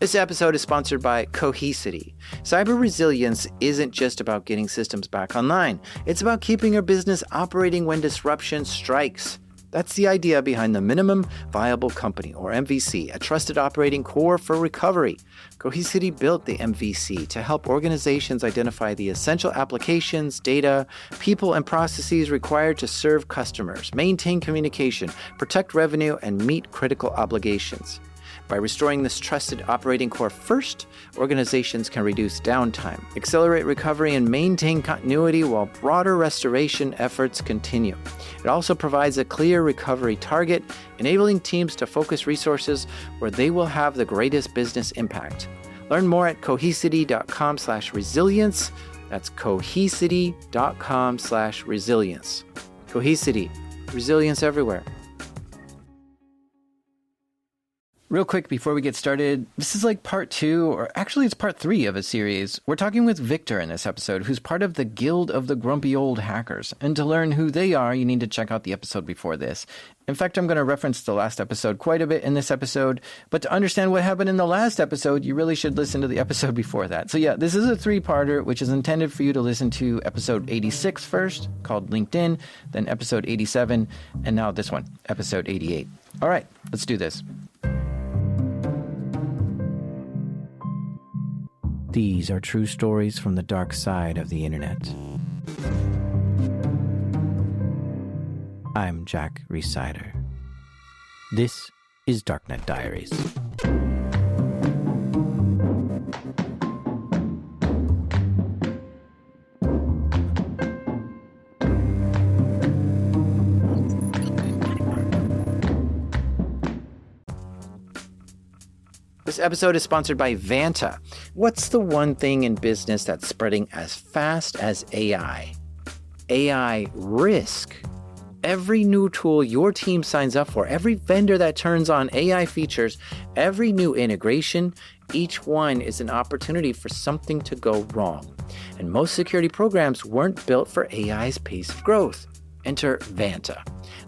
This episode is sponsored by Cohesity. Cyber resilience isn't just about getting systems back online. It's about keeping your business operating when disruption strikes. That's the idea behind the Minimum Viable Company, or MVC, a trusted operating core for recovery. Cohesity built the MVC to help organizations identify the essential applications, data, people, and processes required to serve customers, maintain communication, protect revenue, and meet critical obligations. By restoring this trusted operating core first, organizations can reduce downtime, accelerate recovery, and maintain continuity while broader restoration efforts continue. It also provides a clear recovery target, enabling teams to focus resources where they will have the greatest business impact. Learn more at cohesity.com/resilience. That's cohesity.com/resilience. Cohesity, resilience everywhere. Real quick before we get started, this is like part 2, or actually it's part 3 of a series. We're talking with Victor in this episode, who's part of the Guild of the Grumpy Old Hackers. And to learn who they are, you need to check out the episode before this. In fact, I'm going to reference the last episode quite a bit in this episode, but to understand what happened in the last episode, you really should listen to the episode before that. So yeah, this is a 3-parter, which is intended for you to listen to episode 86 first, called LinkedIn, then episode 87, and now this one, episode 88. All right, let's do this. These are true stories from the dark side of the internet. I'm Jack Rhysider. This is Darknet Diaries. This episode is sponsored by Vanta. What's the one thing in business that's spreading as fast as AI? AI risk. Every new tool your team signs up for, every vendor that turns on AI features, every new integration, each one is an opportunity for something to go wrong. And most security programs weren't built for AI's pace of growth. Enter Vanta.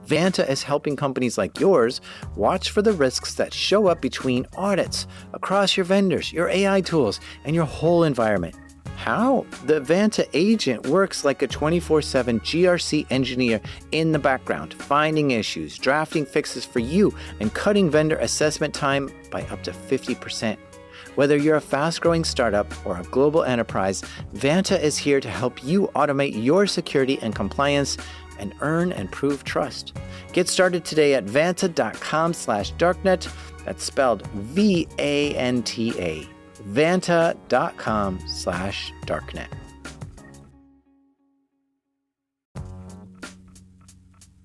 Vanta is helping companies like yours watch for the risks that show up between audits, across your vendors, your AI tools, and your whole environment. How? The Vanta agent works like a 24/7 GRC engineer in the background, finding issues, drafting fixes for you, and cutting vendor assessment time by up to 50%. Whether you're a fast-growing startup or a global enterprise, Vanta is here to help you automate your security and compliance and earn and prove trust. Get started today at vanta.com/darknet. That's spelled VANTA. Vanta.com/darknet.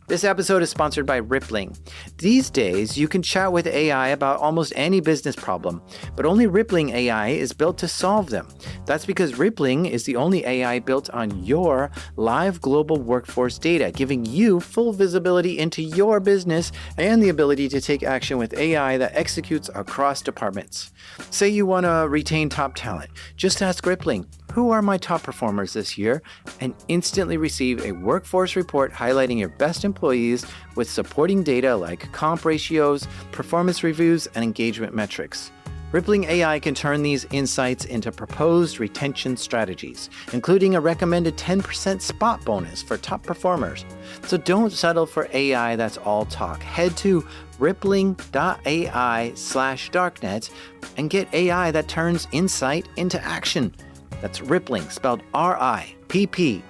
This episode is sponsored by Rippling. These days, you can chat with AI about almost any business problem, but only Rippling AI is built to solve them. That's because Rippling is the only AI built on your live global workforce data, giving you full visibility into your business and the ability to take action with AI that executes across departments. Say you want to retain top talent. Just ask Rippling, who are my top performers this year? And instantly receive a workforce report highlighting your best employees with supporting data like comp ratios, performance reviews, and engagement metrics. Rippling AI can turn these insights into proposed retention strategies, including a recommended 10% spot bonus for top performers. So don't settle for AI that's all talk. Head to rippling.ai/darknet and get AI that turns insight into action. That's Rippling, spelled RIPPLING.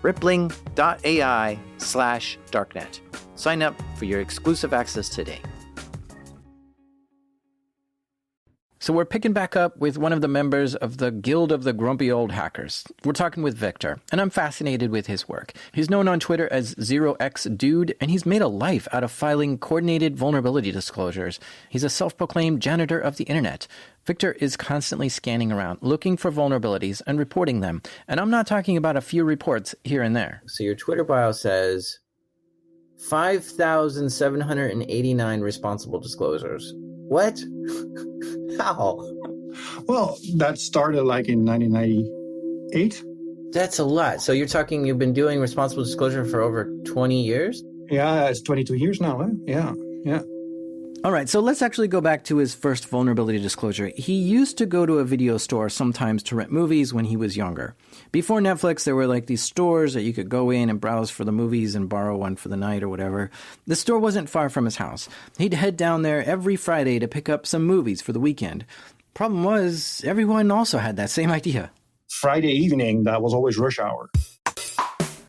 Rippling.ai/darknet. Sign up for your exclusive access today. So we're picking back up with one of the members of the Guild of the Grumpy Old Hackers. We're talking with Victor, and I'm fascinated with his work. He's known on Twitter as 0xDude, and he's made a life out of filing coordinated vulnerability disclosures. He's a self-proclaimed janitor of the internet. Victor is constantly scanning around, looking for vulnerabilities and reporting them. And I'm not talking about a few reports here and there. So your Twitter bio says 5,789 responsible disclosures. What? How? Well, that started like in 1998. That's a lot. So you're talking you've been doing responsible disclosure for over 20 years? Yeah, it's 22 years now. Huh? Yeah. All right, so let's actually go back to his first vulnerability disclosure. He used to go to a video store sometimes to rent movies when he was younger. Before Netflix, there were like these stores that you could go in and browse for the movies and borrow one for the night or whatever. The store wasn't far from his house. He'd head down there every Friday to pick up some movies for the weekend. Problem was, everyone also had that same idea. Friday evening, that was always rush hour.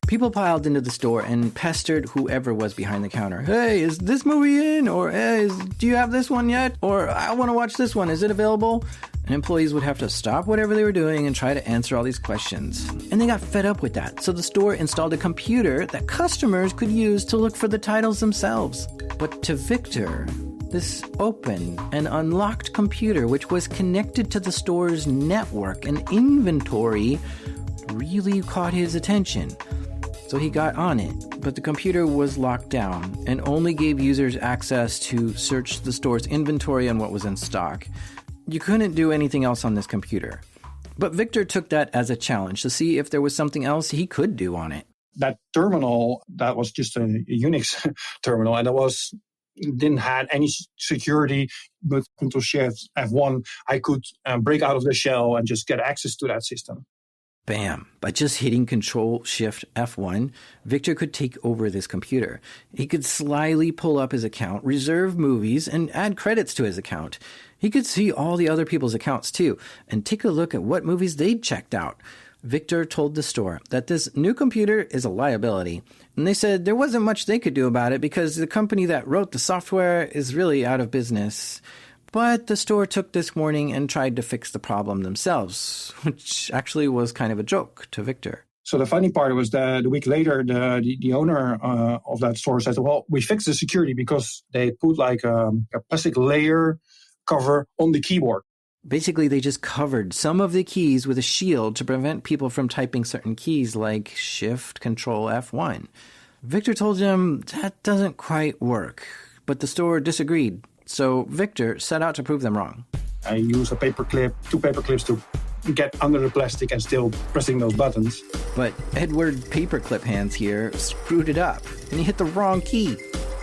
People piled into the store and pestered whoever was behind the counter. Hey, is this movie in? Or, hey, do you have this one yet? Or, I want to watch this one. Is it available? And employees would have to stop whatever they were doing and try to answer all these questions. And they got fed up with that. So the store installed a computer that customers could use to look for the titles themselves. But to Victor, this open and unlocked computer, which was connected to the store's network and inventory, really caught his attention. So he got on it, but the computer was locked down and only gave users access to search the store's inventory and what was in stock. You couldn't do anything else on this computer. But Victor took that as a challenge to see if there was something else he could do on it. That terminal, that was just a Unix terminal, and didn't have any security. With Ctrl-Shift F1, I could break out of the shell and just get access to that system. Bam! By just hitting Control-Shift F1, Victor could take over this computer. He could slyly pull up his account, reserve movies, and add credits to his account. He could see all the other people's accounts too, and take a look at what movies they'd checked out. Victor told the store that this new computer is a liability, and they said there wasn't much they could do about it because the company that wrote the software is really out of business. But the store took this warning and tried to fix the problem themselves, which actually was kind of a joke to Victor. So the funny part was that the week later, the owner of that store said, well, we fixed the security because they put like a plastic layer cover on the keyboard. Basically, they just covered some of the keys with a shield to prevent people from typing certain keys like Shift, Control, F1. Victor told him that doesn't quite work, but the store disagreed. So Victor set out to prove them wrong. I used two paper clips to get under the plastic and still pressing those buttons. But Edward Paperclip Hands here screwed it up, and he hit the wrong key.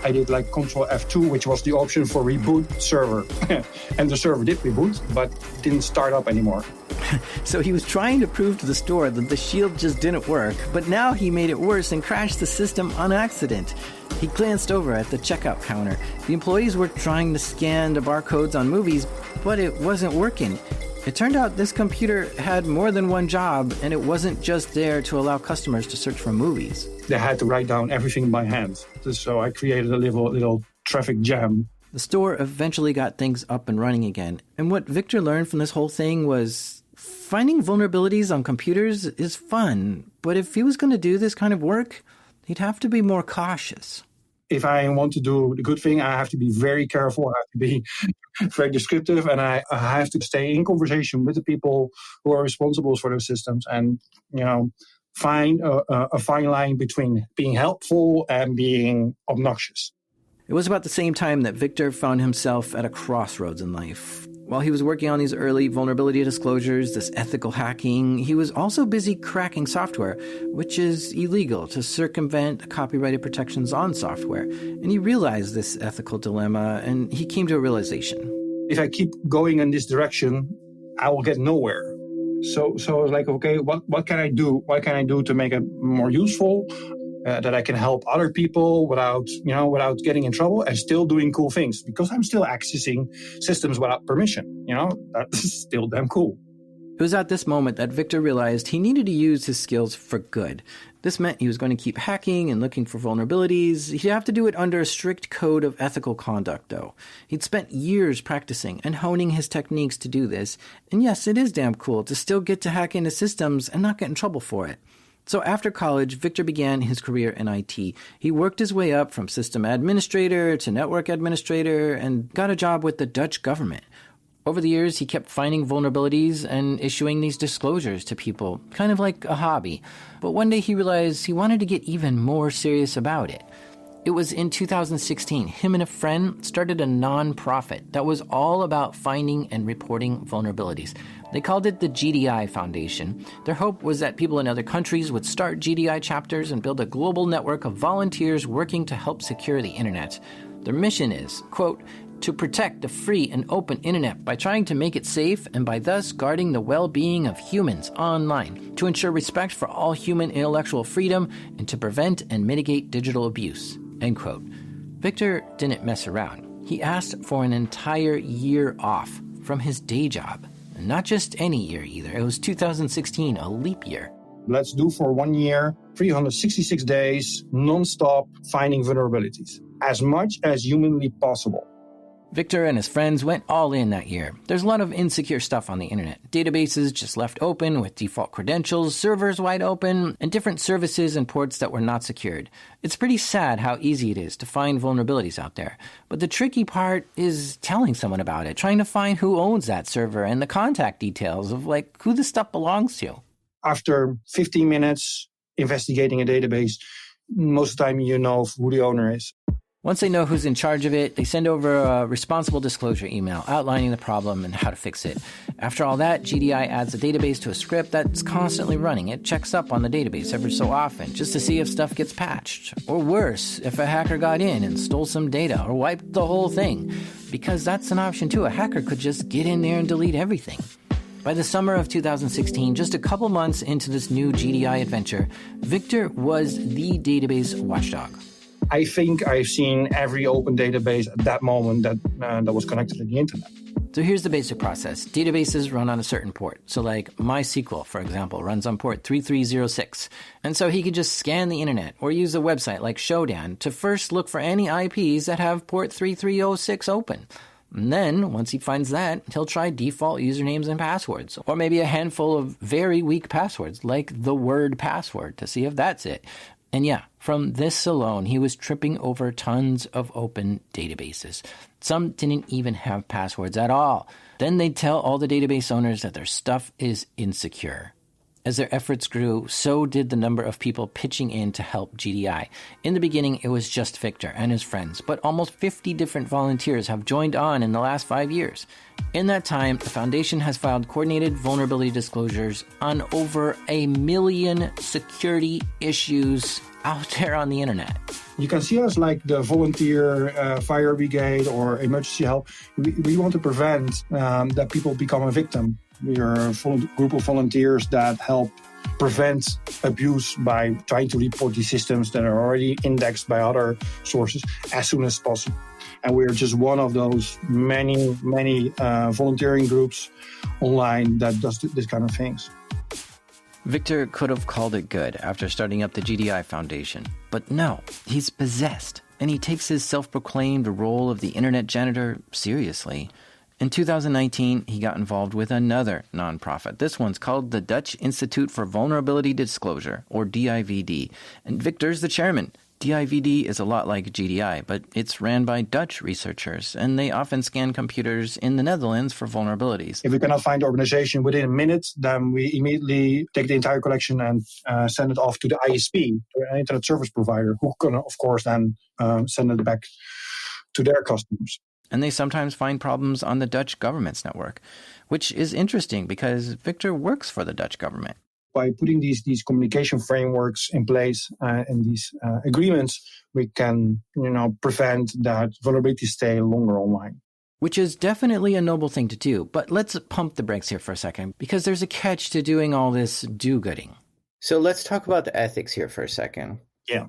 I did like Control F2, which was the option for reboot server. And the server did reboot, but didn't start up anymore. So he was trying to prove to the store that the shield just didn't work, but now he made it worse and crashed the system on accident. He glanced over at the checkout counter. The employees were trying to scan the barcodes on movies, but it wasn't working. It turned out this computer had more than one job, and it wasn't just there to allow customers to search for movies. They had to write down everything by hand. So I created a little traffic jam. The store eventually got things up and running again. And what Victor learned from this whole thing was finding vulnerabilities on computers is fun, but if he was going to do this kind of work, he'd have to be more cautious. If I want to do the good thing, I have to be very careful. I have to be very descriptive, and I have to stay in conversation with the people who are responsible for those systems, and find a fine line between being helpful and being obnoxious. It was about the same time that Victor found himself at a crossroads in life. While he was working on these early vulnerability disclosures, this ethical hacking, he was also busy cracking software, which is illegal to circumvent the copyrighted protections on software. And he realized this ethical dilemma, and he came to a realization. If I keep going in this direction, I will get nowhere. So I was like, okay, what can I do? What can I do to make it more useful? That I can help other people without getting in trouble and still doing cool things, because I'm still accessing systems without permission. That's still damn cool. It was at this moment that Victor realized he needed to use his skills for good. This meant he was going to keep hacking and looking for vulnerabilities. He'd have to do it under a strict code of ethical conduct, though. He'd spent years practicing and honing his techniques to do this. And yes, it is damn cool to still get to hack into systems and not get in trouble for it. So after college, Victor began his career in IT. He worked his way up from system administrator to network administrator and got a job with the Dutch government. Over the years, he kept finding vulnerabilities and issuing these disclosures to people, kind of like a hobby. But one day he realized he wanted to get even more serious about it. It was in 2016, him and a friend started a non-profit that was all about finding and reporting vulnerabilities. They called it the GDI Foundation. Their hope was that people in other countries would start GDI chapters and build a global network of volunteers working to help secure the internet. Their mission is, quote, to protect the free and open internet by trying to make it safe and by thus guarding the well-being of humans online, to ensure respect for all human intellectual freedom and to prevent and mitigate digital abuse." End quote. Victor didn't mess around. He asked for an entire year off from his day job. And not just any year either. It was 2016, a leap year. Let's do for 1 year, 366 days, non-stop finding vulnerabilities, as much as humanly possible. Victor and his friends went all in that year. There's a lot of insecure stuff on the internet. Databases just left open with default credentials, servers wide open, and different services and ports that were not secured. It's pretty sad how easy it is to find vulnerabilities out there. But the tricky part is telling someone about it, trying to find who owns that server and the contact details of who the stuff belongs to. After 15 minutes investigating a database, most of the time you know who the owner is. Once they know who's in charge of it, they send over a responsible disclosure email outlining the problem and how to fix it. After all that, GDI adds the database to a script that's constantly running. It checks up on the database every so often just to see if stuff gets patched. Or worse, if a hacker got in and stole some data or wiped the whole thing. Because that's an option too. A hacker could just get in there and delete everything. By the summer of 2016, just a couple months into this new GDI adventure, Victor was the database watchdog. I think I've seen every open database at that moment that was connected to the internet. So here's the basic process. Databases run on a certain port. So like MySQL, for example, runs on port 3306. And so he could just scan the internet or use a website like Shodan to first look for any IPs that have port 3306 open. And then, once he finds that, he'll try default usernames and passwords, or maybe a handful of very weak passwords, like the word password, to see if that's it. And yeah, from this alone, he was tripping over tons of open databases. Some didn't even have passwords at all. Then they'd tell all the database owners that their stuff is insecure. As their efforts grew, so did the number of people pitching in to help GDI. In the beginning, it was just Victor and his friends, but almost 50 different volunteers have joined on in the last 5 years. In that time, the Foundation has filed coordinated vulnerability disclosures on over 1 million security issues out there on the internet. You can see us like the volunteer fire brigade or emergency help. We want to prevent that people become a victim. We are a group of volunteers that help prevent abuse by trying to report these systems that are already indexed by other sources as soon as possible. And we're just one of those many volunteering groups online that does this kind of things. Victor could have called it good after starting up the GDI Foundation. But no, he's possessed, and he takes his self-proclaimed role of the internet janitor seriously. In 2019, he got involved with another nonprofit. This one's called the Dutch Institute for Vulnerability Disclosure, or DIVD. And Victor's the chairman. DIVD is a lot like GDI, but it's ran by Dutch researchers, and they often scan computers in the Netherlands for vulnerabilities. If we cannot find the organization within a minute, then we immediately take the entire collection and send it off to the ISP, an internet service provider, who can, of course, then send it back to their customers. And they sometimes find problems on the Dutch government's network, which is interesting because Victor works for the Dutch government. By putting these communication frameworks in place and these agreements, we can, prevent that vulnerabilities stay longer online. Which is definitely a noble thing to do. But let's pump the brakes here for a second, because there's a catch to doing all this do-gooding. So let's talk about the ethics here for a second. Yeah.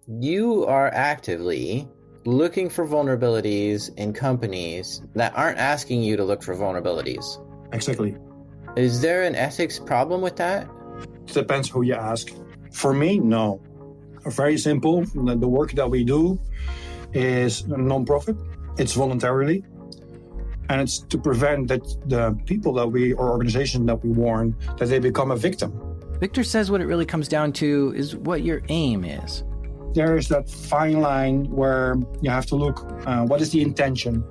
You are actively looking for vulnerabilities in companies that aren't asking you to look for vulnerabilities. Exactly. Is there an ethics problem with that? It depends who you ask. For me, no. Very simple. The work that we do is non-profit. It's voluntarily. And it's to prevent that the people that or organizations that we warn, that they become a victim. Victor says what it really comes down to is what your aim is. There is that fine line where you have to look, what is the intention?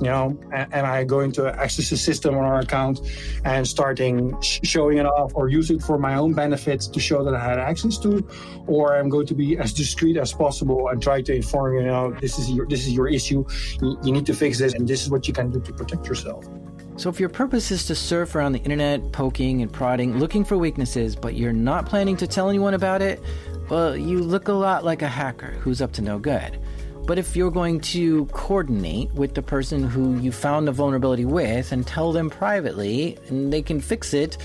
Am I going to access the system on our account and starting showing it off or use it for my own benefit to show that I had access to? Or I'm going to be as discreet as possible and try to inform this is your issue. You need to fix this, and this is what you can do to protect yourself. So if your purpose is to surf around the internet, poking and prodding, looking for weaknesses, but you're not planning to tell anyone about it, well, you look a lot like a hacker who's up to no good. But if you're going to coordinate with the person who you found the vulnerability with and tell them privately and they can fix it,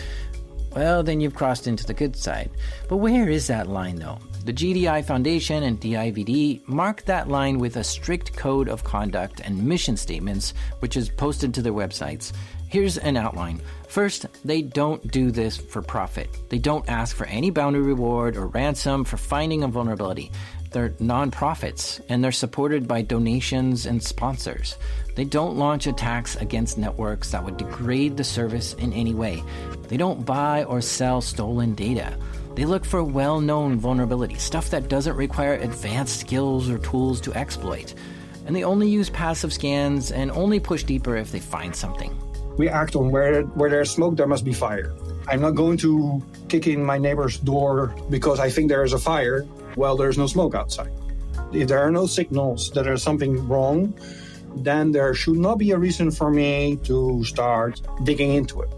well, then you've crossed into the good side. But where is that line, though? The GDI Foundation and DIVD mark that line with a strict code of conduct and mission statements, which is posted to their websites. Here's an outline. First, they don't do this for profit. They don't ask for any bounty reward or ransom for finding a vulnerability. They're nonprofits, and they're supported by donations and sponsors. They don't launch attacks against networks that would degrade the service in any way. They don't buy or sell stolen data. They look for well-known vulnerabilities, stuff that doesn't require advanced skills or tools to exploit. And they only use passive scans and only push deeper if they find something. We act on where there's smoke, there must be fire. I'm not going to kick in my neighbor's door because I think there is a fire while there's no smoke outside. If there are no signals that there's something wrong, then there should not be a reason for me to start digging into it.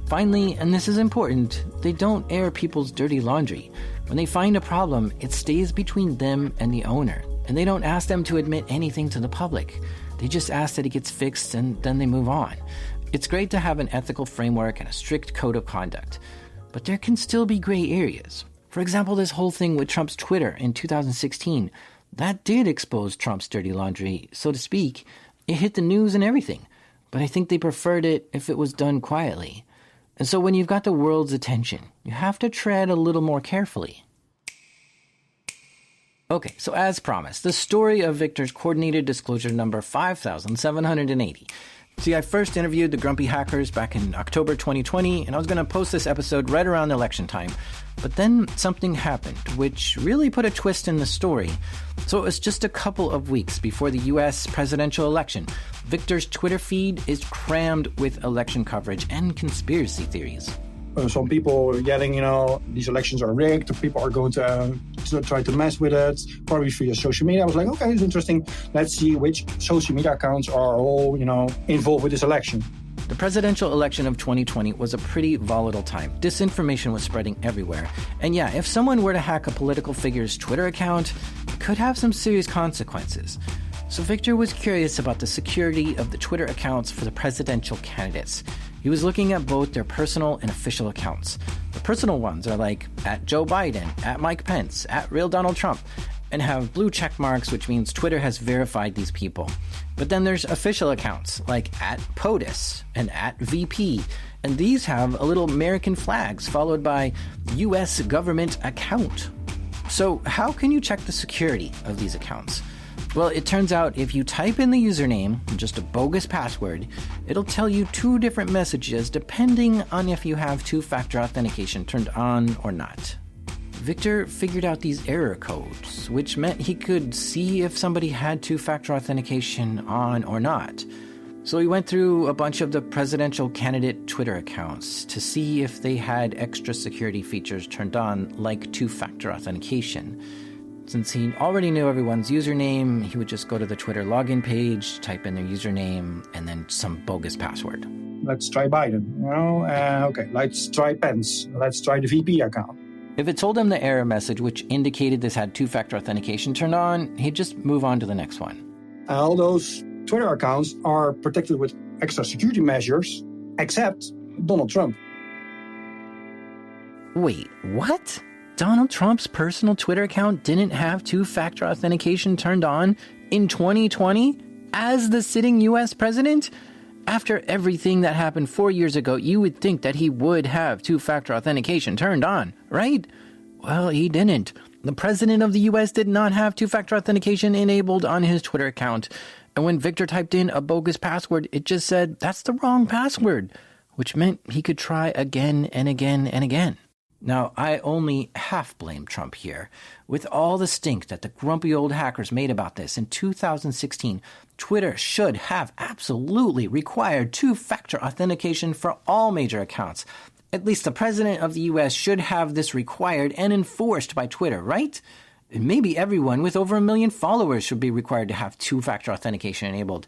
Finally, and this is important, they don't air people's dirty laundry. When they find a problem, it stays between them and the owner, and they don't ask them to admit anything to the public. They just ask that it gets fixed and then they move on. It's great to have an ethical framework and a strict code of conduct, but there can still be gray areas. For example, this whole thing with Trump's Twitter in 2016, that did expose Trump's dirty laundry, so to speak. It hit the news and everything, but I think they preferred it if it was done quietly. And so when you've got the world's attention, you have to tread a little more carefully. Okay, so as promised, the story of Victor's coordinated disclosure number 5780. See, I first interviewed the Grumpy Hackers back in October 2020, and I was going to post this episode right around election time. But then something happened, which really put a twist in the story. So it was just a couple of weeks before the US presidential election. Victor's Twitter feed is crammed with election coverage and conspiracy theories. Some people are yelling, these elections are rigged. People are going to try to mess with it, probably via social media. I was like, okay, it's interesting. Let's see which social media accounts are all, involved with this election. The presidential election of 2020 was a pretty volatile time. Disinformation was spreading everywhere. And yeah, if someone were to hack a political figure's Twitter account, it could have some serious consequences. So Victor was curious about the security of the Twitter accounts for the presidential candidates. He was looking at both their personal and official accounts. The personal ones are like @Joe Biden, @Mike Pence, @Real Donald Trump, and have blue check marks, which means Twitter has verified these people. But then there's official accounts like @POTUS and @VP, and these have a little American flags followed by US government account. So how can you check the security of these accounts? Well, it turns out if you type in the username, just a bogus password, it'll tell you two different messages depending on if you have two-factor authentication turned on or not. Victor figured out these error codes, which meant he could see if somebody had two-factor authentication on or not. So he went through a bunch of the presidential candidate Twitter accounts to see if they had extra security features turned on, like two-factor authentication. Since he already knew everyone's username, he would just go to the Twitter login page, type in their username, and then some bogus password. Let's try Biden. Okay, let's try Pence. Let's try the VP account. If it told him the error message, which indicated this had two-factor authentication turned on, he'd just move on to the next one. All those Twitter accounts are protected with extra security measures, except Donald Trump. Wait, what? Donald Trump's personal Twitter account didn't have two-factor authentication turned on in 2020 as the sitting US president? After everything that happened 4 years ago, you would think that he would have two-factor authentication turned on, right? Well, he didn't. The president of the US did not have two-factor authentication enabled on his Twitter account. And when Victor typed in a bogus password, it just said, that's the wrong password, which meant he could try again and again and again. Now, I only half blame Trump here. With all the stink that the grumpy old hackers made about this in 2016, Twitter should have absolutely required two-factor authentication for all major accounts. At least the president of the US should have this required and enforced by Twitter, right? Maybe everyone with over 1 million followers should be required to have two-factor authentication enabled.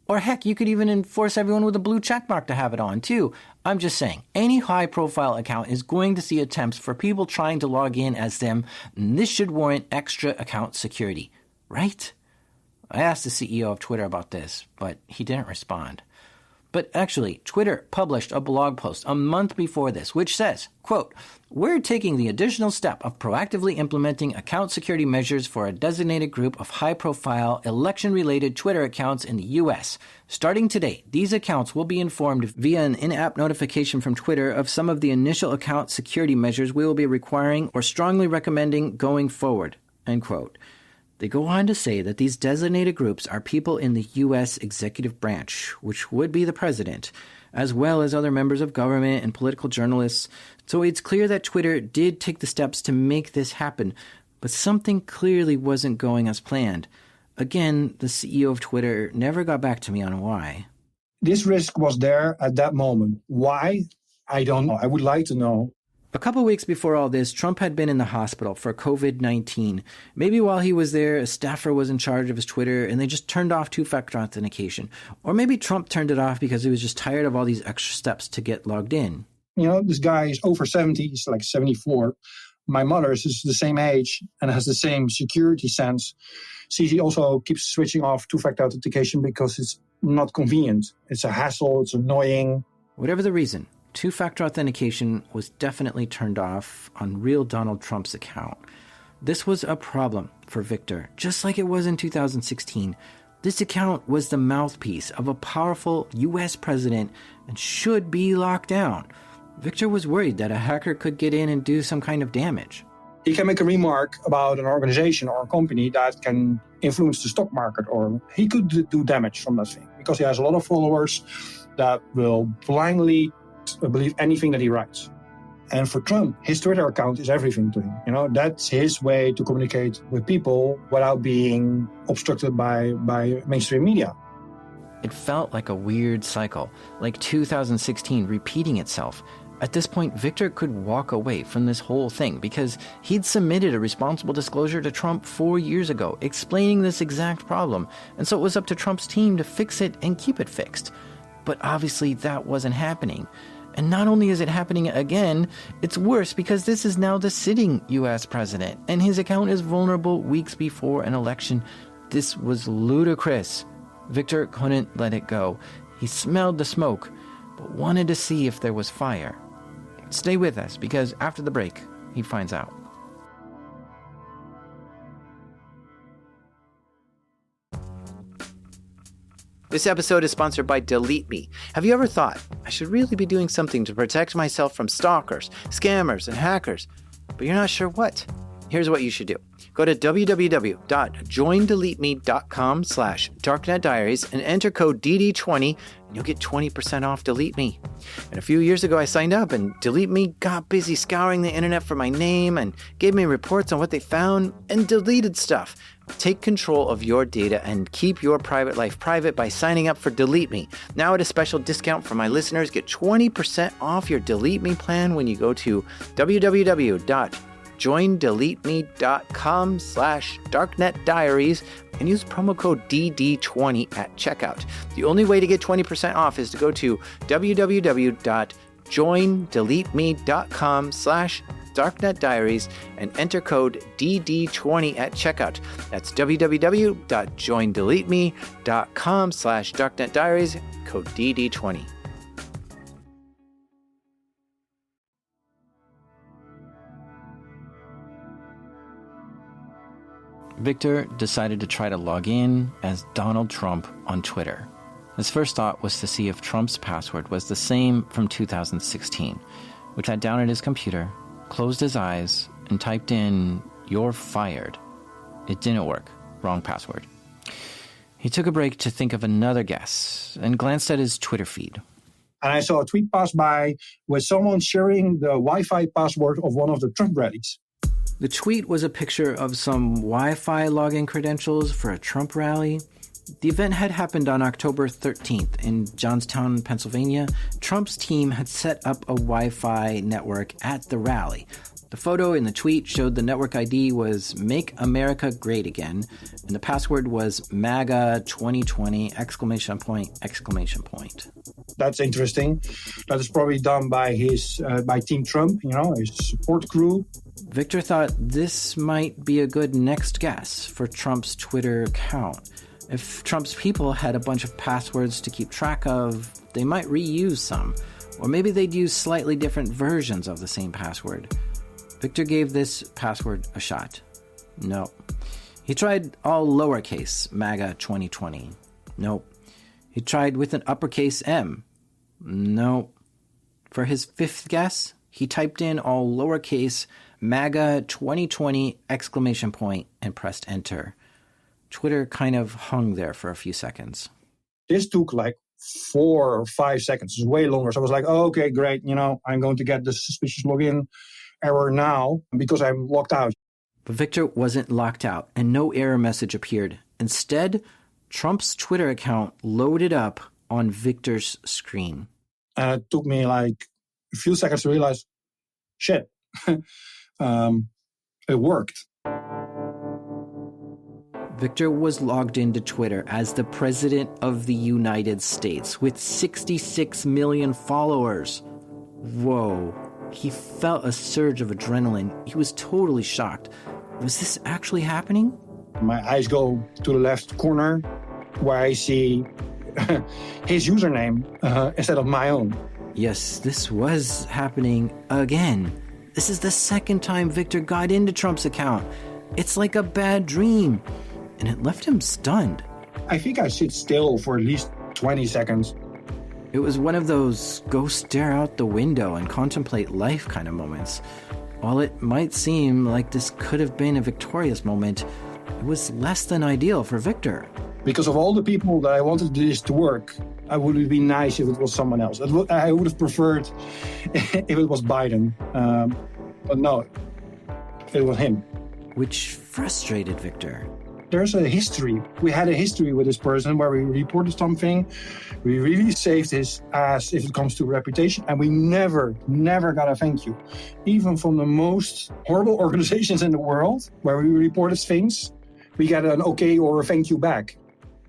Or heck, you could even enforce everyone with a blue checkmark to have it on, too. I'm just saying, any high-profile account is going to see attempts for people trying to log in as them, and this should warrant extra account security, right? I asked the CEO of Twitter about this, but he didn't respond. But actually, Twitter published a blog post a month before this, which says, quote, "We're taking the additional step of proactively implementing account security measures for a designated group of high-profile, election-related Twitter accounts in the U.S. Starting today, these accounts will be informed via an in-app notification from Twitter of some of the initial account security measures we will be requiring or strongly recommending going forward," end quote. They go on to say that these designated groups are people in the U.S. executive branch, which would be the president, as well as other members of government and political journalists. So it's clear that Twitter did take the steps to make this happen, but something clearly wasn't going as planned. Again, the CEO of Twitter never got back to me on why. This risk was there at that moment. Why? I don't know. I would like to know. A couple weeks before all this, Trump had been in the hospital for COVID-19. Maybe while he was there, a staffer was in charge of his Twitter and they just turned off two-factor authentication. Or maybe Trump turned it off because he was just tired of all these extra steps to get logged in. You know, this guy is over 70, he's like 74. My mother is the same age and has the same security sense. She also keeps switching off two-factor authentication because it's not convenient. It's a hassle, it's annoying. Whatever the reason, two-factor authentication was definitely turned off on real Donald Trump's account. This was a problem for Victor, just like it was in 2016. This account was the mouthpiece of a powerful U.S. president and should be locked down. Victor was worried that a hacker could get in and do some kind of damage. He can make a remark about an organization or a company that can influence the stock market, or he could do damage from that thing because he has a lot of followers that will blindly believe anything that he writes. And for Trump, his Twitter account is everything to him. You know, that's his way to communicate with people without being obstructed by mainstream media. It felt like a weird cycle, like 2016 repeating itself. At this point, Victor could walk away from this whole thing because he'd submitted a responsible disclosure to Trump 4 years ago, explaining this exact problem. And so it was up to Trump's team to fix it and keep it fixed. But obviously that wasn't happening. And not only is it happening again, it's worse because this is now the sitting U.S. president, and his account is vulnerable weeks before an election. This was ludicrous. Victor couldn't let it go. He smelled the smoke, but wanted to see if there was fire. Stay with us, because after the break, he finds out. This episode is sponsored by Delete Me. Have you ever thought, I should really be doing something to protect myself from stalkers, scammers, and hackers, but you're not sure what? Here's what you should do. Go to www.joindeleteme.com/darknetdiaries and enter code DD20, and you'll get 20% off Delete Me. And a few years ago, I signed up, and Delete Me got busy scouring the internet for my name and gave me reports on what they found and deleted stuff. Take control of your data and keep your private life private by signing up for Delete Me. Now at a special discount for my listeners, get 20% off your Delete Me plan when you go to www.joindeleteme.com/darknetdiaries and use promo code DD20 at checkout. The only way to get 20% off is to go to www.joindeleteme.com/darknetdiaries and enter code DD20 at checkout. That's www.joindeleteme.com/darknetdiaries, code DD20. Victor decided to try to log in as Donald Trump on Twitter. His first thought was to see if Trump's password was the same from 2016, which sat down at his computer, closed his eyes, and typed in, "You're fired." It didn't work. Wrong password. He took a break to think of another guess and glanced at his Twitter feed. And I saw a tweet pass by with someone sharing the Wi-Fi password of one of the Trump rallies. The tweet was a picture of some Wi-Fi login credentials for a Trump rally. The event had happened on October 13th in Johnstown, Pennsylvania. Trump's team had set up a Wi-Fi network at the rally. The photo in the tweet showed the network ID was Make America Great Again, and the password was MAGA 2020 ! That's interesting. That is probably done by by Team Trump, his support crew. Victor thought this might be a good next guess for Trump's Twitter account. If Trump's people had a bunch of passwords to keep track of, they might reuse some, or maybe they'd use slightly different versions of the same password. Victor gave this password a shot. No. He tried all lowercase MAGA 2020. Nope. He tried with an uppercase M. Nope. For his fifth guess, he typed in all lowercase MAGA 2020 ! And pressed enter. Twitter kind of hung there for a few seconds. This took like 4 or 5 seconds. It's way longer. So I was like, oh, okay, great. I'm going to get the suspicious login error now because I'm locked out. But Victor wasn't locked out, and no error message appeared. Instead, Trump's Twitter account loaded up on Victor's screen. And it took me like a few seconds to realize, shit, it worked. Victor was logged into Twitter as the President of the United States with 66 million followers. Whoa. He felt a surge of adrenaline. He was totally shocked. Was this actually happening? My eyes go to the left corner where I see his username instead of my own. Yes, this was happening again. This is the second time Victor got into Trump's account. It's like a bad dream. And it left him stunned. I think I sit still for at least 20 seconds. It was one of those go stare out the window and contemplate life kind of moments. While it might seem like this could have been a victorious moment, it was less than ideal for Victor. Because of all the people that I wanted this to work, it would have been nice if it was someone else. I would have preferred if it was Biden. But no, it was him. Which frustrated Victor. There's a history. We had a history with this person where we reported something. We really saved his ass if it comes to reputation. And we never got a thank you. Even from the most horrible organizations in the world where we reported things, we got an okay or a thank you back.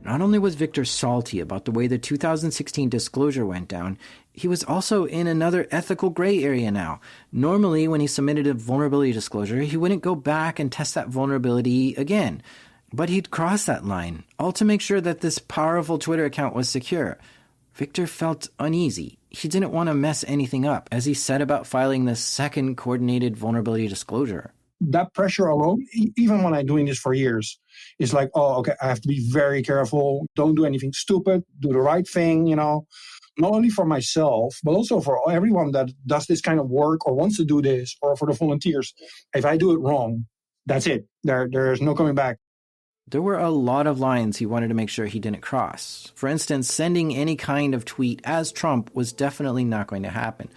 Not only was Victor salty about the way the 2016 disclosure went down, he was also in another ethical gray area now. Normally, when he submitted a vulnerability disclosure, he wouldn't go back and test that vulnerability again. But he'd crossed that line, all to make sure that this powerful Twitter account was secure. Victor felt uneasy. He didn't want to mess anything up as he set about filing the second coordinated vulnerability disclosure. That pressure alone, even when I'm doing this for years, is like, oh, okay, I have to be very careful. Don't do anything stupid. Do the right thing, Not only for myself, but also for everyone that does this kind of work or wants to do this, or for the volunteers. If I do it wrong, that's it. There's no coming back. There were a lot of lines he wanted to make sure he didn't cross. For instance, sending any kind of tweet as Trump was definitely not going to happen.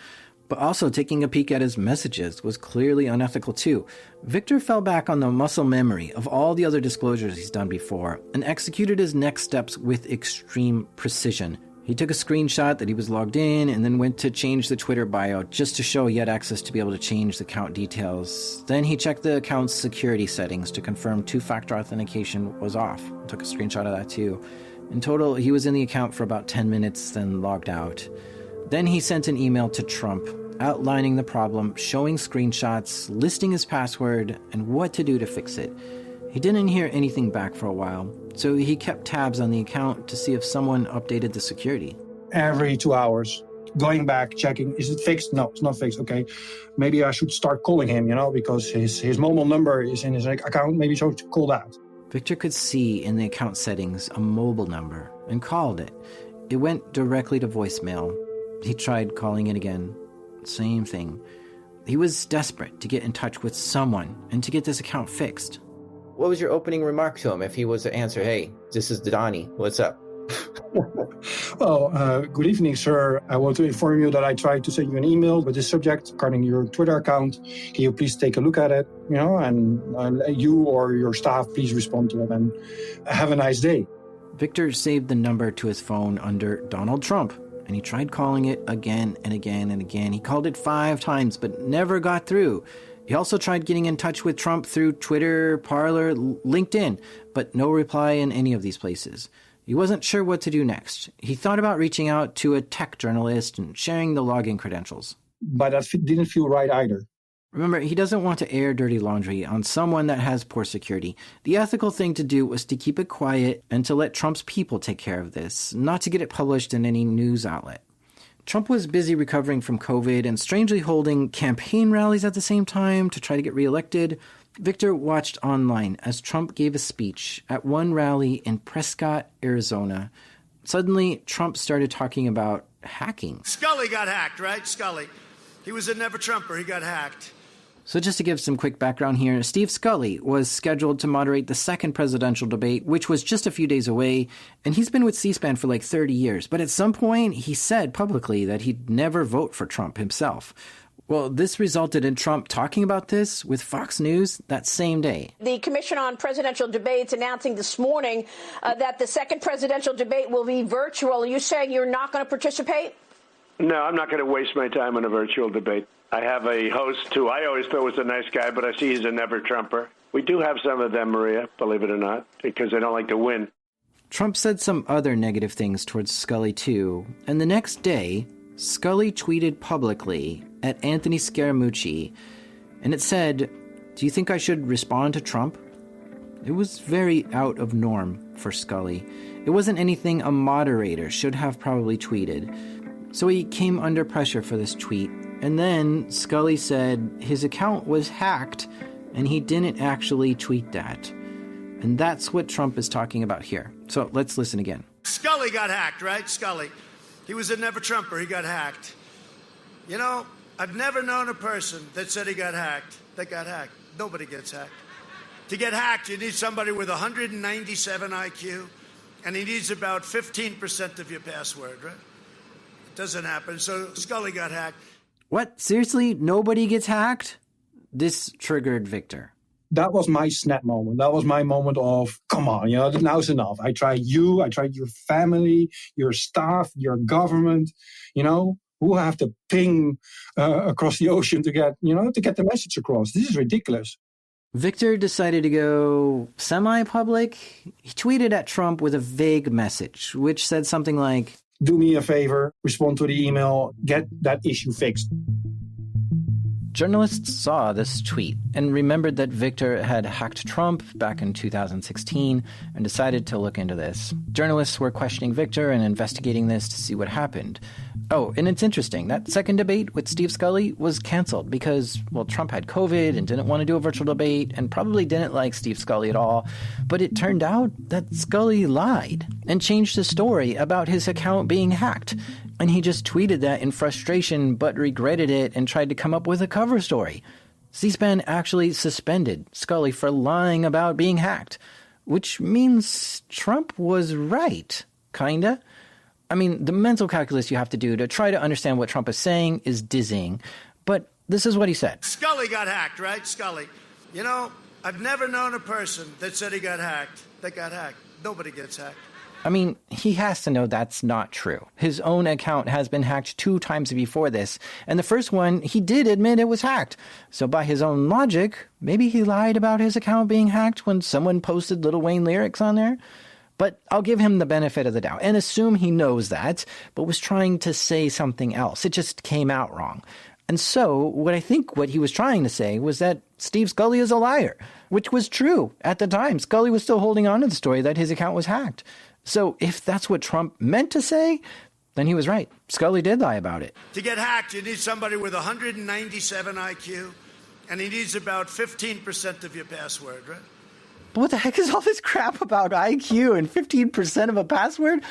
But also taking a peek at his messages was clearly unethical too. Victor fell back on the muscle memory of all the other disclosures he's done before and executed his next steps with extreme precision. He took a screenshot that he was logged in and then went to change the Twitter bio just to show he had access to be able to change the account details. Then he checked the account's security settings to confirm two-factor authentication was off. Took a screenshot of that too. In total, he was in the account for about 10 minutes, then logged out. Then he sent an email to Trump outlining the problem, showing screenshots, listing his password, and what to do to fix it. He didn't hear anything back for a while, so he kept tabs on the account to see if someone updated the security. Every 2 hours, going back, checking, is it fixed? No, it's not fixed. Okay, maybe I should start calling him, because his mobile number is in his account. Maybe I should call that. Victor could see in the account settings a mobile number and called it. It went directly to voicemail. He tried calling it again. Same thing. He was desperate to get in touch with someone and to get this account fixed. What was your opening remark to him if he was to answer, hey, this is Donnie, what's up? Well, good evening, sir. I want to inform you that I tried to send you an email with this subject regarding your Twitter account. Can you please take a look at it, and you or your staff, please respond to it and have a nice day. Victor saved the number to his phone under Donald Trump, and he tried calling it again and again and again. He called it 5 times, but never got through. He also tried getting in touch with Trump through Twitter, Parler, LinkedIn, but no reply in any of these places. He wasn't sure what to do next. He thought about reaching out to a tech journalist and sharing the login credentials. But that didn't feel right either. Remember, he doesn't want to air dirty laundry on someone that has poor security. The ethical thing to do was to keep it quiet and to let Trump's people take care of this, not to get it published in any news outlet. Trump was busy recovering from COVID and strangely holding campaign rallies at the same time to try to get reelected. Victor watched online as Trump gave a speech at one rally in Prescott, Arizona. Suddenly, Trump started talking about hacking. Scully got hacked, right? Scully. He was a never-Trumper. He got hacked. So just to give some quick background here, Steve Scully was scheduled to moderate the second presidential debate, which was just a few days away, and he's been with C-SPAN for like 30 years. But at some point, he said publicly that he'd never vote for Trump himself. Well, this resulted in Trump talking about this with Fox News that same day. The Commission on Presidential Debates announcing this morning that the second presidential debate will be virtual. Are you saying you're not going to participate? No, I'm not going to waste my time on a virtual debate. I have a host who I always thought was a nice guy, but I see he's a never-Trumper. We do have some of them, Maria, believe it or not, because they don't like to win. Trump said some other negative things towards Scully, too. And the next day, Scully tweeted publicly at Anthony Scaramucci, and it said, "Do you think I should respond to Trump?" It was very out of norm for Scully. It wasn't anything a moderator should have probably tweeted. So he came under pressure for this tweet. And then Scully said his account was hacked and he didn't actually tweet that. And that's what Trump is talking about here. So let's listen again. Scully got hacked, right? Scully. He was a never-Trumper. He got hacked. You know, I've never known a person that said he got hacked that got hacked. Nobody gets hacked. To get hacked, you need somebody with 197 IQ, and he needs about 15% of your password, right? It doesn't happen. So Scully got hacked. What? Seriously? Nobody gets hacked? This triggered Victor. That was my snap moment. That was my moment of, come on, now's enough. I tried you, I tried your family, your staff, your government, who have to ping across the ocean to get the message across. This is ridiculous. Victor decided to go semi-public. He tweeted at Trump with a vague message, which said something like, "Do me a favor, respond to the email, get that issue fixed." Journalists saw this tweet and remembered that Victor had hacked Trump back in 2016 and decided to look into this. Journalists were questioning Victor and investigating this to see what happened. Oh, and it's interesting. That second debate with Steve Scully was canceled because, Trump had COVID and didn't want to do a virtual debate and probably didn't like Steve Scully at all. But it turned out that Scully lied and changed the story about his account being hacked. And he just tweeted that in frustration, but regretted it and tried to come up with a cover story. C-SPAN actually suspended Scully for lying about being hacked, which means Trump was right, kinda. I mean, the mental calculus you have to do to try to understand what Trump is saying is dizzying. But this is what he said. Scully got hacked, right? Scully. I've never known a person that said he got hacked that got hacked. Nobody gets hacked. I mean, he has to know that's not true. His own account has been hacked 2 times before this, and the first one, he did admit it was hacked. So by his own logic, maybe he lied about his account being hacked when someone posted Lil Wayne lyrics on there? But I'll give him the benefit of the doubt and assume he knows that, but was trying to say something else. It just came out wrong. And so what he was trying to say was that Steve Scully is a liar, which was true at the time. Scully was still holding on to the story that his account was hacked. So if that's what Trump meant to say, then he was right. Scully did lie about it. To get hacked, you need somebody with 197 IQ, and he needs about 15% of your password, right? But what the heck is all this crap about IQ and 15% of a password?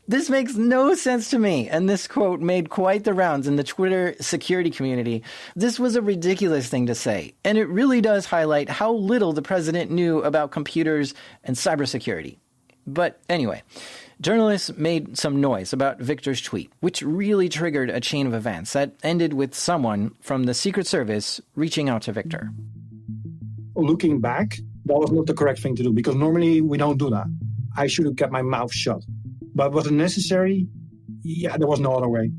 This makes no sense to me. And this quote made quite the rounds in the Twitter security community. This was a ridiculous thing to say. And it really does highlight how little the president knew about computers and cybersecurity. But anyway, journalists made some noise about Victor's tweet, which really triggered a chain of events that ended with someone from the Secret Service reaching out to Victor. Looking back, that was not the correct thing to do, because normally we don't do that. I should have kept my mouth shut. But was it necessary? Yeah, there was no other way.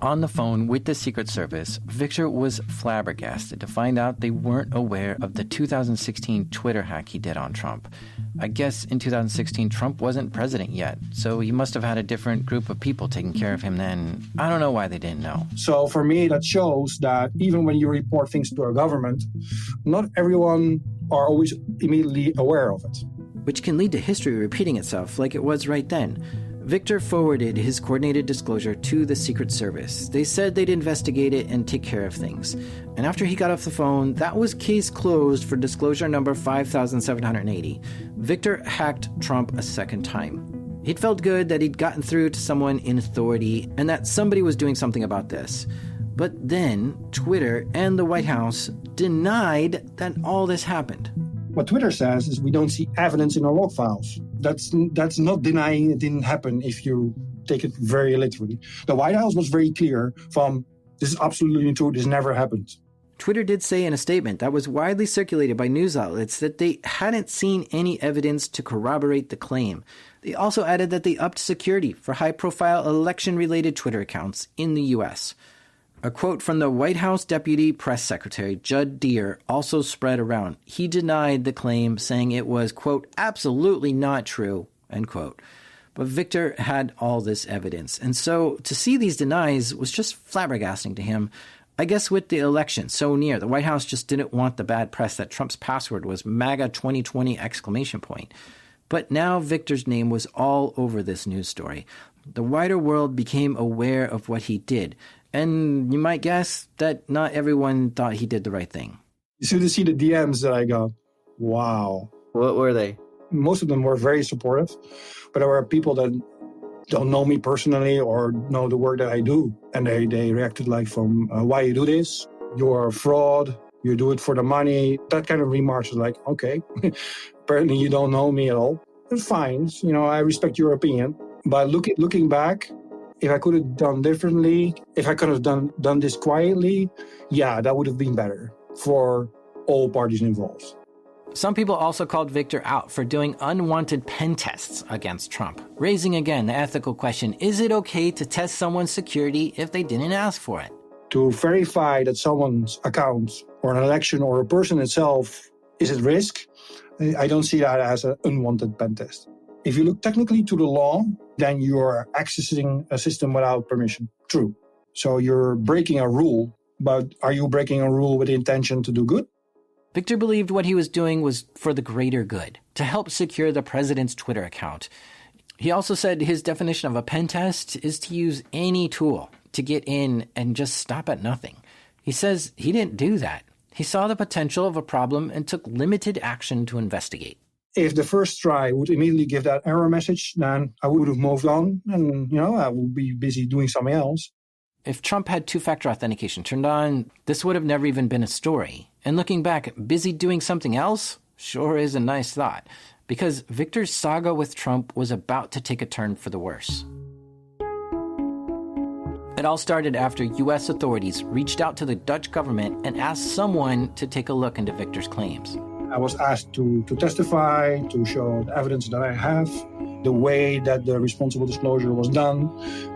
On the phone with the Secret Service, Victor was flabbergasted to find out they weren't aware of the 2016 Twitter hack he did on Trump. I guess in 2016, Trump wasn't president yet, so he must have had a different group of people taking care of him then. I don't know why they didn't know. So for me, that shows that even when you report things to a government, not everyone are always immediately aware of it. Which can lead to history repeating itself like it was right then. Victor forwarded his coordinated disclosure to the Secret Service. They said they'd investigate it and take care of things. And after he got off the phone, that was case closed for disclosure number 5780. Victor hacked Trump a second time. He'd felt good that he'd gotten through to someone in authority and that somebody was doing something about this. But then Twitter and the White House denied that all this happened. What Twitter says is we don't see evidence in our log files. That's not denying it didn't happen if you take it very literally. The White House was very clear from this is absolutely true, this never happened. Twitter did say in a statement that was widely circulated by news outlets that they hadn't seen any evidence to corroborate the claim. They also added that they upped security for high-profile election-related Twitter accounts in the U.S. A quote from the White House Deputy Press Secretary Judd Deere also spread around. He denied the claim, saying it was, quote, absolutely not true, end quote. But Victor had all this evidence. And so to see these denies was just flabbergasting to him. I guess with the election so near, the White House just didn't want the bad press that Trump's password was MAGA 2020 exclamation point. But now Victor's name was all over this news story. The wider world became aware of what he did. And you might guess that not everyone thought he did the right thing. You should see the DMs that I got. Wow. What were they? Most of them were very supportive, but there were people that don't know me personally or know the work that I do. And they reacted like from, why you do this? You're a fraud. You do it for the money. That kind of remarks was like, okay, apparently you don't know me at all. It's fine. You know, I respect your opinion. But looking back, if I could have done differently, if I could have done this quietly, yeah, that would have been better for all parties involved. Some people also called Victor out for doing unwanted pen tests against Trump, raising again the ethical question, is it okay to test someone's security if they didn't ask for it? To verify that someone's account or an election or a person itself is at risk, I don't see that as an unwanted pen test. If you look technically to the law, then you're accessing a system without permission. True. So you're breaking a rule, but are you breaking a rule with the intention to do good? Victor believed what he was doing was for the greater good, to help secure the president's Twitter account. He also said his definition of a pen test is to use any tool to get in and just stop at nothing. He says he didn't do that. He saw the potential of a problem and took limited action to investigate. If the first try would immediately give that error message, then I would have moved on and, I would be busy doing something else. If Trump had two-factor authentication turned on, this would have never even been a story. And looking back, busy doing something else sure is a nice thought, because Victor's saga with Trump was about to take a turn for the worse. It all started after U.S. authorities reached out to the Dutch government and asked someone to take a look into Victor's claims. I was asked to testify, to show the evidence that I have, the way that the responsible disclosure was done,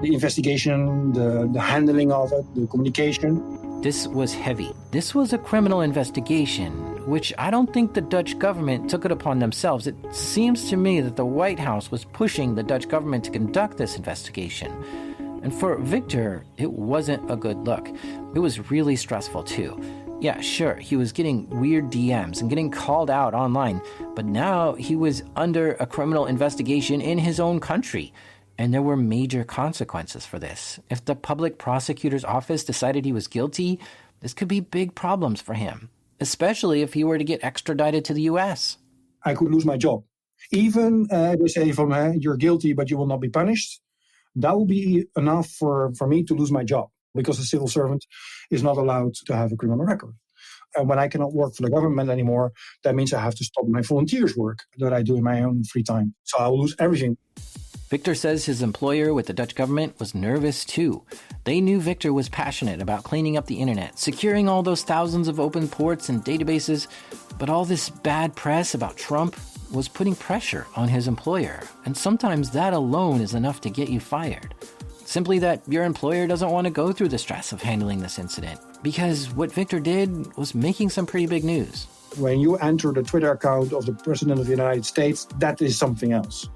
the investigation, the handling of it, the communication. This was heavy. This was a criminal investigation, which I don't think the Dutch government took it upon themselves. It seems to me that the White House was pushing the Dutch government to conduct this investigation. And for Victor, it wasn't a good look. It was really stressful too. Yeah, sure, he was getting weird DMs and getting called out online, but now he was under a criminal investigation in his own country, and there were major consequences for this. If the public prosecutor's office decided he was guilty, this could be big problems for him, especially if he were to get extradited to the U.S. I could lose my job. Even they say you're guilty, but you will not be punished. That will be enough for me to lose my job, because a civil servant is not allowed to have a criminal record. And when I cannot work for the government anymore, that means I have to stop my volunteers work that I do in my own free time. So I will lose everything. Victor says his employer with the Dutch government was nervous too. They knew Victor was passionate about cleaning up the internet, securing all those thousands of open ports and databases, but all this bad press about Trump was putting pressure on his employer, and sometimes that alone is enough to get you fired. Simply that your employer doesn't want to go through the stress of handling this incident, because what Victor did was making some pretty big news. When you enter the Twitter account of the President of the United States, that is something else.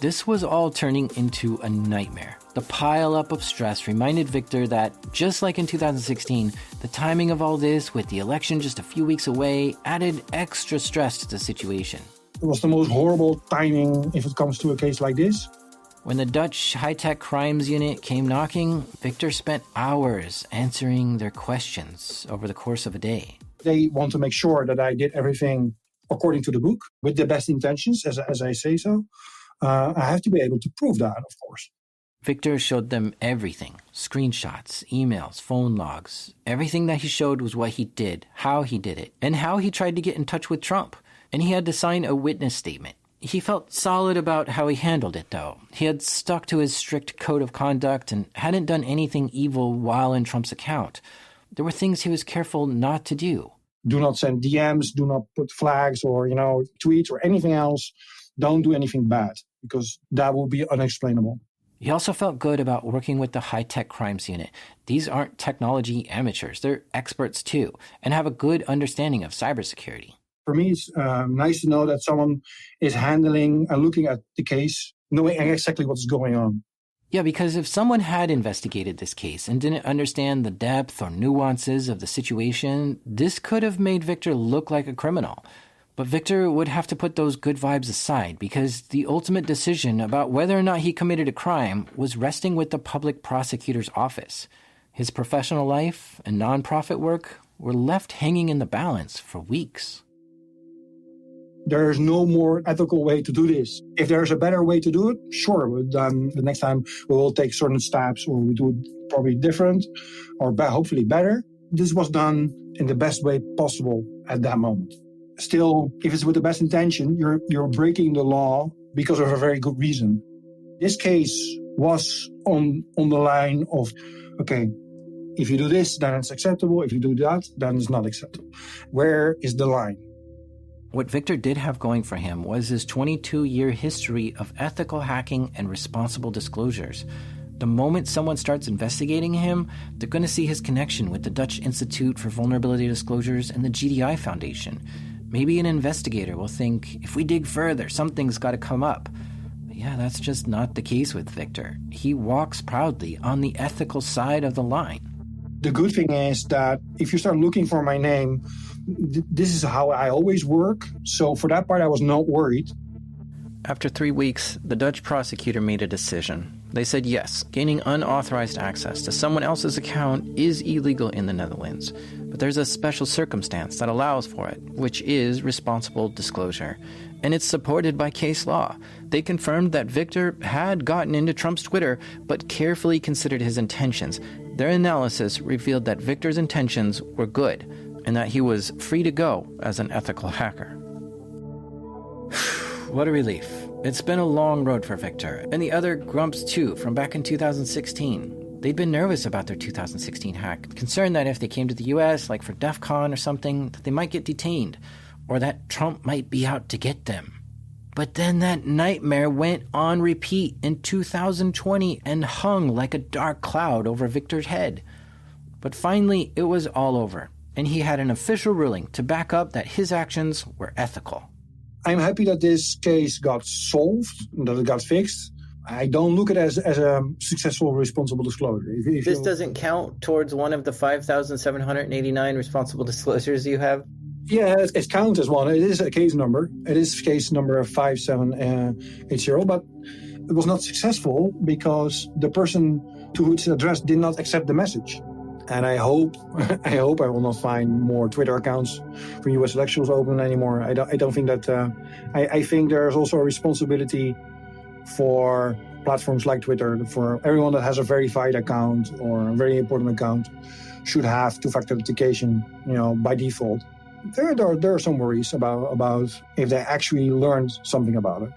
This was all turning into a nightmare. The pile-up of stress reminded Victor that, just like in 2016, the timing of all this, with the election just a few weeks away, added extra stress to the situation. It was the most horrible timing if it comes to a case like this. When the Dutch high-tech crimes unit came knocking, Victor spent hours answering their questions over the course of a day. They want to make sure that I did everything according to the book, with the best intentions, as I say so. I have to be able to prove that, of course. Victor showed them everything. Screenshots, emails, phone logs. Everything that he showed was what he did, how he did it, and how he tried to get in touch with Trump. And he had to sign a witness statement. He felt solid about how he handled it, though. He had stuck to his strict code of conduct and hadn't done anything evil while in Trump's account. There were things he was careful not to do. Do not send DMs, do not put flags or, tweets or anything else. Don't do anything bad, because that will be unexplainable. He also felt good about working with the high-tech crimes unit. These aren't technology amateurs. They're experts too, and have a good understanding of cybersecurity. For me, it's nice to know that someone is handling and looking at the case, knowing exactly what's going on. Yeah, because if someone had investigated this case and didn't understand the depth or nuances of the situation, this could have made Victor look like a criminal. But Victor would have to put those good vibes aside, because the ultimate decision about whether or not he committed a crime was resting with the public prosecutor's office. His professional life and nonprofit work were left hanging in the balance for weeks. There's no more ethical way to do this. If there's a better way to do it, sure. The next time we will take certain steps, or we do it probably different, or hopefully better. This was done in the best way possible at that moment. Still, if it's with the best intention, you're breaking the law because of a very good reason. This case was on the line of, okay, if you do this, then it's acceptable. If you do that, then it's not acceptable. Where is the line? What Victor did have going for him was his 22-year history of ethical hacking and responsible disclosures. The moment someone starts investigating him, they're going to see his connection with the Dutch Institute for Vulnerability Disclosures and the GDI Foundation. Maybe an investigator will think, if we dig further, something's got to come up. But yeah, that's just not the case with Victor. He walks proudly on the ethical side of the line. The good thing is that if you start looking for my name, this is how I always work. So for that part, I was not worried. After 3 weeks, the Dutch prosecutor made a decision. They said yes, gaining unauthorized access to someone else's account is illegal in the Netherlands. But there's a special circumstance that allows for it, which is responsible disclosure. And it's supported by case law. They confirmed that Victor had gotten into Trump's Twitter, but carefully considered his intentions. Their analysis revealed that Victor's intentions were good, and that he was free to go as an ethical hacker. What a relief. It's been a long road for Victor, and the other grumps too, from back in 2016. They'd been nervous about their 2016 hack, concerned that if they came to the US, like for DEF CON or something, that they might get detained, or that Trump might be out to get them. But then that nightmare went on repeat in 2020 and hung like a dark cloud over Victor's head. But finally, it was all over, and he had an official ruling to back up that his actions were ethical. I'm happy that this case got solved, that it got fixed. I don't look at it as a successful responsible disclosure. If this doesn't count towards one of the 5,789 responsible disclosures you have? Yeah, it counts as one. It is a case number. It is case number 5780, but it was not successful because the person to whom it's addressed did not accept the message. And I hope I will not find more Twitter accounts for U.S. elections open anymore. I don't think that. I think there's also a responsibility for platforms like Twitter, for everyone that has a verified account or a very important account, should have two-factor authentication, by default. There are some worries about if they actually learned something about it.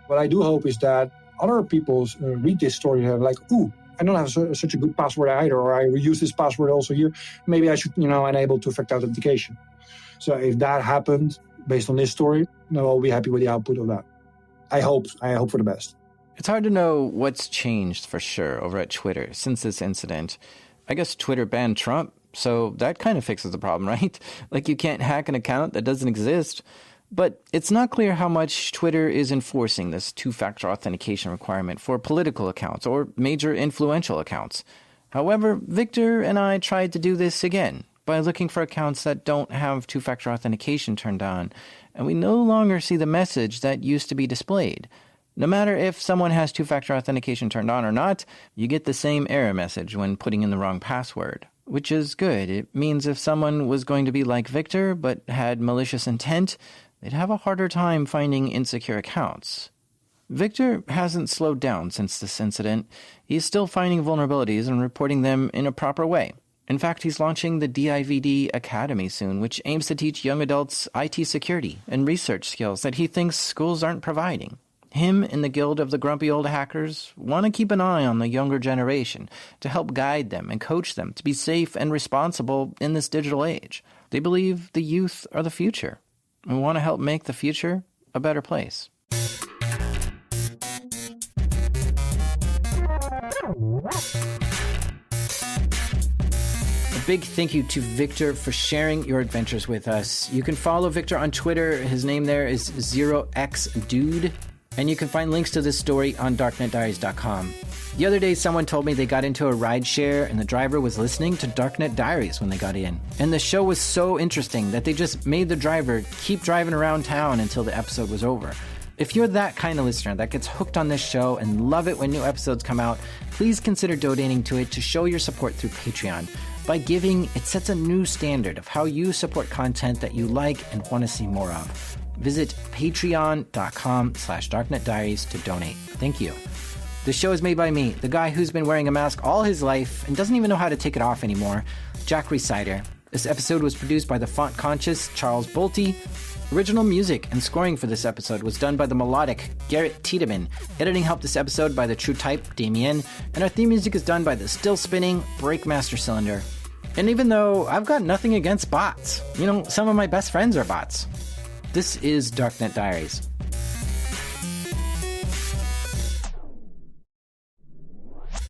What I do hope is that other people read this story and are like, ooh, I don't have such a good password either, or I use this password also here. Maybe I should, enable two-factor authentication. So if that happened based on this story, I'll be happy with the output of that. I hope for the best. It's hard to know what's changed for sure over at Twitter since this incident. I guess Twitter banned Trump, so that kind of fixes the problem, right? Like you can't hack an account that doesn't exist. But it's not clear how much Twitter is enforcing this two-factor authentication requirement for political accounts or major influential accounts. However, Victor and I tried to do this again by looking for accounts that don't have two-factor authentication turned on, and we no longer see the message that used to be displayed. No matter if someone has two-factor authentication turned on or not, you get the same error message when putting in the wrong password, which is good. It means if someone was going to be like Victor but had malicious intent, they'd have a harder time finding insecure accounts. Victor hasn't slowed down since this incident. He's still finding vulnerabilities and reporting them in a proper way. In fact, he's launching the DIVD Academy soon, which aims to teach young adults IT security and research skills that he thinks schools aren't providing. Him and the Guild of the Grumpy Old Hackers want to keep an eye on the younger generation to help guide them and coach them to be safe and responsible in this digital age. They believe the youth are the future. We want to help make the future a better place. A big thank you to Victor for sharing your adventures with us. You can follow Victor on Twitter. His name there is 0xdude. And you can find links to this story on darknetdiaries.com. The other day, someone told me they got into a rideshare and the driver was listening to Darknet Diaries when they got in. And the show was so interesting that they just made the driver keep driving around town until the episode was over. If you're that kind of listener that gets hooked on this show and love it when new episodes come out, please consider donating to it to show your support through Patreon. By giving, it sets a new standard of how you support content that you like and want to see more of. Visit patreon.com/darknetdiaries to donate. Thank you. The show is made by me, the guy who's been wearing a mask all his life and doesn't even know how to take it off anymore, Jack Rhysider. This episode was produced by the font-conscious Charles Bolte. Original music and scoring for this episode was done by the melodic Garrett Tiedemann. Editing helped this episode by the True Type, Damien. And our theme music is done by the still-spinning Breakmaster Cylinder. And even though I've got nothing against bots, some of my best friends are bots. This is Darknet Diaries.